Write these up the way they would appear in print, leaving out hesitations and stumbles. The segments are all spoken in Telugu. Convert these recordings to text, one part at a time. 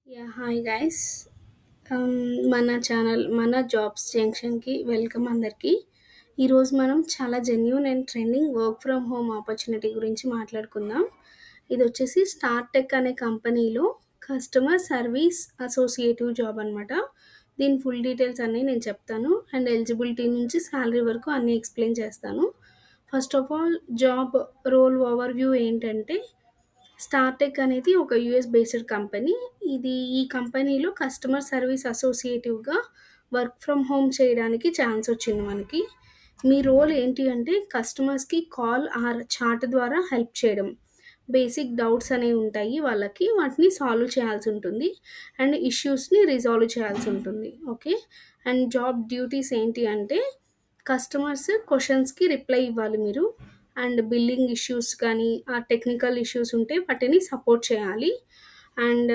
యాహ్! Hi guys. మన ఛానల్ మన జాబ్స్ జంక్షన్‌కి వెల్కమ్ అందరికీ. ఈరోజు మనం చాలా genuine and trending work from home opportunity గురించి మాట్లాడుకుందాం. ఇదొచ్చేసి స్టార్టెక్ అనే కంపెనీలో కస్టమర్ సర్వీస్ అసోసియేటివ్ జాబ్ అనమాట. దీని ఫుల్ డీటెయిల్స్ అన్నీ నేను చెప్తాను. అండ్ ఎలిజిబిలిటీ నుంచి సాలరీ వరకు అన్నీ ఎక్స్‌ప్లెయిన్ చేస్తాను. First of all job role overview ఏంటంటే స్టార్టెక్ అనేది ఒక యూఎస్ బేస్డ్ కంపెనీ. ఈ కంపెనీలో కస్టమర్ సర్వీస్ అసోసియేటివ్‌గా వర్క్ ఫ్రమ్ హోమ్ చేయడానికి ఛాన్స్ వచ్చింది మనకి. మీ రోల్ ఏంటి అంటే కస్టమర్స్‌కి కాల్ ఆర్ చాట్ ద్వారా హెల్ప్ చేయడం. బేసిక్ డౌట్స్ అనేవి ఉంటాయి వాళ్ళకి. వాటిని సాల్వ్ చేయాల్సి ఉంటుంది. అండ్ ఇష్యూస్‌ని రిజాల్వ్ చేయాల్సి ఉంటుంది. ఓకే. అండ్ జాబ్ డ్యూటీస్ ఏంటి అంటే కస్టమర్స్ క్వెషన్స్‌కి రిప్లై ఇవ్వాలి మీరు. అండ్ బిల్లింగ్ ఇష్యూస్ కానీ, ఆ టెక్నికల్ ఇష్యూస్ ఉంటే వాటిని సపోర్ట్ చేయాలి. అండ్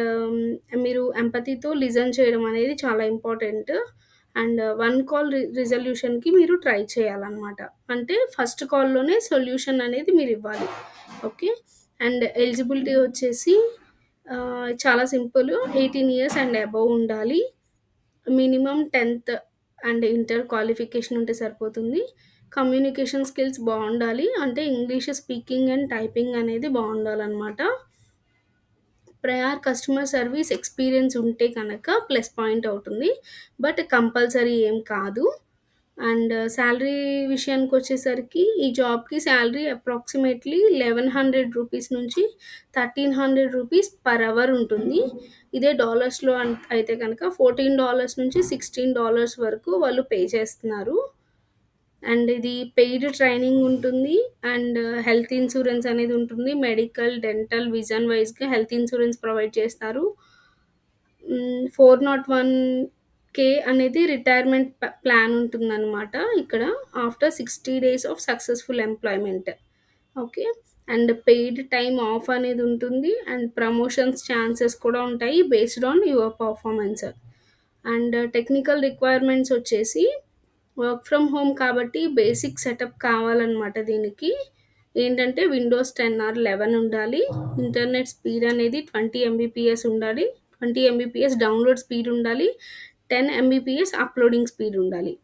మీరు ఎంపతీతో లిజన్ చేయడం అనేది చాలా ఇంపార్టెంట్. అండ్ వన్ కాల్ రిజల్యూషన్‌కి మీరు ట్రై చేయాలనమాట. అంటే ఫస్ట్ కాల్‌లోనే సొల్యూషన్ అనేది మీరివ్వాలి. ఓకే. అండ్ ఎలిజిబిలిటీ వచ్చేసి చాలా సింపుల్. 18 ఇయర్స్ అండ్ అబోవ్ ఉండాలి. మినిమమ్ 10థ్ అండ్ ఇంటర్ క్వాలిఫికేషన్ ఉంటే సరిపోతుంది. కమ్యూనికేషన్ స్కిల్స్ బావుండాలి. అంటే ఇంగ్లీష్ స్పీకింగ్ అండ్ టైపింగ్ అనేది బావుండాలనమాట. ప్రయర్ కస్టమర్ సర్వీస్ ఎక్స్‌పీరియన్స్ ఉంటే గనక ప్లస్ పాయింట్ అవుతుంది. బట్ కంపల్సరీ ఏం కాదు. అండ్ సాలరీ విషయానికొచ్చేసరికి ఈ జాబ్‌కి సాలరీ అప్రాక్సిమేట్‌లీ రూ. 1100 నుంచి రూ. 1300 పర్ అవర్ ఉంటుంది. ఇదే డాలర్స్‌లో అయితే గనక $14 నుంచి $16 వరకు వాళ్ళు పే చేస్తున్నారు. అండ్ ఇది పెయిడ్ ట్రైనింగ్ ఉంటుంది. అండ్ హెల్త్ ఇన్సూరెన్స్ అనేది ఉంటుంది. మెడికల్, డెంటల్, విజన్ వైస్‌గా హెల్త్ ఇన్సూరెన్స్ ప్రొవైడ్ చేస్తారు. 401(k) అనేది రిటైర్మెంట్ ప్లాన్ ఉంటుందనమాట ఇక్కడ. After 60 days of successful employment. Okay. And paid time of అనేది ఉంటుంది. అండ్ ప్రమోషన్స్ ఛాన్సెస్ కూడా ఉంటాయి based on your performance. And technical requirements వచ్చేసి వర్క్ ఫ్రమ్ హోమ్ కాబట్టి బేసిక్ సెటప్ కావాలనమాట దీనికి. ఏంటంటే విండోస్ 10 ఆర్ 11 ఉండాలి. ఇంటర్నెట్ స్పీడ్ అనేది 20 ఎంబీపీఎస్ ఉండాలి. 20 ఎంబీపీఎస్ డౌన్లోడ్ స్పీడ్ ఉండాలి. 10 ఎంబీపీఎస్ అప్లోడింగ్ స్పీడ్ ఉండాలి.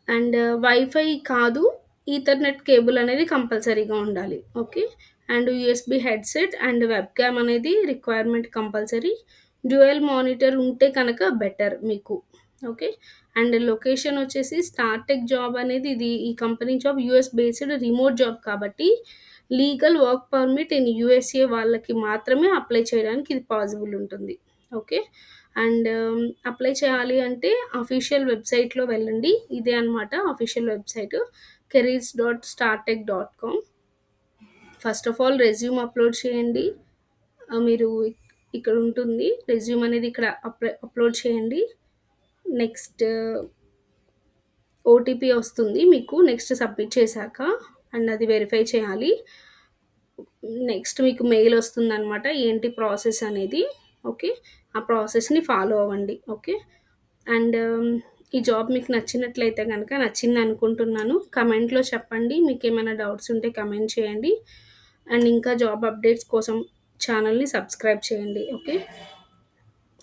అండ్ వైఫై కాదు, ఈథర్నెట్ కేబుల్ అనేది కంపల్సరీగా ఉండాలి. Okay. And USB headset and webcam అనేది రిక్వైర్మెంట్ కంపల్సరీ. డ్యూయల్ మానిటర్ ఉంటే కనుక బెటర్ మీకు. ఓకే. అండ్ లొకేషన్ వచ్చేసి స్టార్టెక్ జాబ్ అనేది ఈ company job US based remote job కాబట్టి legal work permit in USA వాళ్ళకి మాత్రమే అప్లై చేయడానికి ఇది పాసిబుల్ ఉంటుంది. ఓకే. అండ్ అప్లై చేయాలి అంటే అఫీషియల్ వెబ్‌సైట్‌లో వెళ్ళండి. ఇదే అనమాట official website careers.startech.com. First of all resume upload చేయండి. మీరు ఇక్కడ ఉంటుంది. రెజ్యూమ్ అనేది ఇక్కడ అప్లోడ్ చేయండి. నెక్స్ట్ ఓటీపీ వస్తుంది మీకు నెక్స్ట్ సబ్మిట్ చేశాక. అండ్ అది వెరిఫై చేయాలి. నెక్స్ట్ మీకు మెయిల్ వస్తుందనమాట ఏంటి ప్రాసెస్ అనేది. ఓకే. ఆ ప్రాసెస్‌ని ఫాలో అవ్వండి. ఓకే. అండ్ ఈ జాబ్ మీకు నచ్చినట్లయితే గనక నచ్చిందనుకుంటున్నాను. కమెంట్‌లో చెప్పండి. మీకేమైనా డౌట్స్ ఉంటే కమెంట్ చేయండి. అండ్ ఇంకా జాబ్ అప్డేట్స్ కోసం ఛానల్‌ని సబ్స్క్రైబ్ చేయండి. Okay.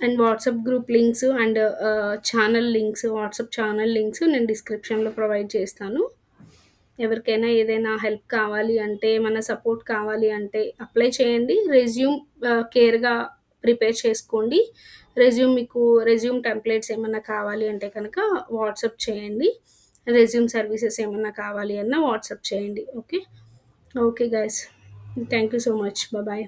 And WhatsApp group links and WhatsApp channel links నేను డిస్క్రిప్షన్‌లో ప్రొవైడ్ చేస్తాను. ఎవరికైనా ఏదైనా హెల్ప్ కావాలి అంటే, ఏమన్నా సపోర్ట్ కావాలి అంటే అప్లై చేయండి. రెజ్యూమ్ కేర్‌గా ప్రిపేర్ చేసుకోండి. రెజ్యూమ్ టెంప్లేట్స్ ఏమన్నా కావాలి అంటే కనుక వాట్సాప్ చేయండి. రెజ్యూమ్ సర్వీసెస్ ఏమన్నా కావాలి అన్నా వాట్సాప్ చేయండి. Okay. Okay guys. Thank you so much. Bye.